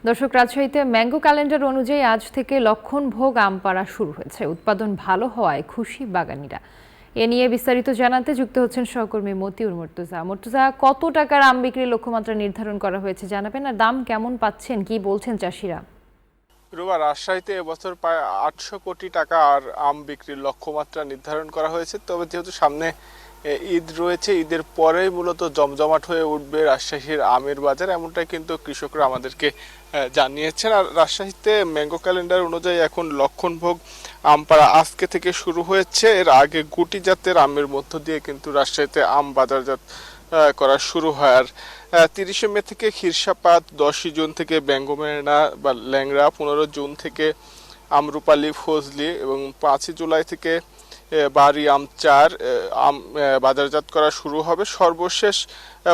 দর্শক, রাজশাহীতে mango calendar অনুযায়ী আজ থেকে লক্ষণভোগ আম পাড়া শুরু হয়েছে। উৎপাদন ভালো হওয়ায় খুশি বাগানীরা। এ নিয়ে বিস্তারিত জানাতে যুক্ত হচ্ছেন সহকর্মী মতিউর মুর্তজা। মুর্তজা, কত টাকার আম বিক্রির লক্ষ্যমাত্রা নির্ধারণ করা হয়েছে জানাবেন, আর দাম কেমন পাচ্ছেন, কি বলছেন চাষিরা? রাজশাহীতে এবছর প্রায় 800 কোটি টাকা আর আম বিক্রির লক্ষ্যমাত্রা নির্ধারণ করা হয়েছে। তবে যেহেতু সামনে ঈদ রয়েছে, ঈদের পরেই মূলত জমজমাট হয়ে উঠবে রাজশাহীর আমের বাজার, এমনটাই কিন্তু কৃষকরা আমাদেরকে জানিয়েছেন। আর রাজশাহীতে ম্যাঙ্গো ক্যালেন্ডার অনুযায়ী এখন লক্ষণভোগ আম পাড়া আজকে থেকে শুরু হয়েছে। এর আগে গুটি জাতের আমের মধ্য দিয়ে কিন্তু রাজশাহীতে আম বাজারজাত করা শুরু হয়। আর 30 মে থেকে খিরসাপাত, 10 জুন থেকে বেঙ্গমেনা বা ল্যাংড়া, 15 জুন থেকে আমরুপালি, ফজলি এবং 5 জুলাই থেকে বাড়ি আম 4 আম বাজারজাত করা শুরু হবে। সর্বশেষ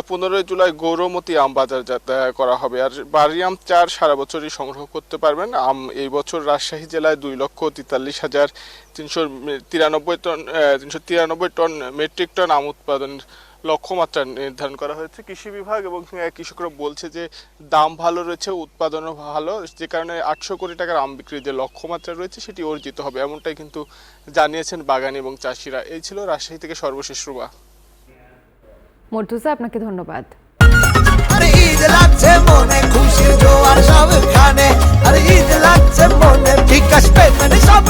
15 জুলাই গৌরমতি আম বাজারজাত করা হবে। আর বাড়ি আম 4 সারা বছরই সংগ্রহ করতে পারবেন। আম এই বছর রাজশাহী জেলায় 2,43,393 টন মেট্রিক টন আম উৎপাদনের লক্ষ্যমাত্রা নির্ধারণ করা হয়েছে। কৃষি বিভাগ এবং কৃষকরা বলছে যে দাম ভালো রয়েছে, উৎপাদনও ভালো, যে কারণে 800 কোটি টাকার আম বিক্রির যে লক্ষ্যমাত্রা রয়েছে সেটি অর্জিত হবে, এমনটাই কিন্তু জানিয়েছেন বাগানি এবং চাষিরা। এই ছিল রাজশাহী থেকে সর্বশেষ রুবা। মুর্তজা, আপনাকে ধন্যবাদ। আরে ঈদ লাগছে মনে, খুশির জোয়ার সবখানে। আরে ঈদ লাগছে মনে, বিকাশ পেমেন্ট সব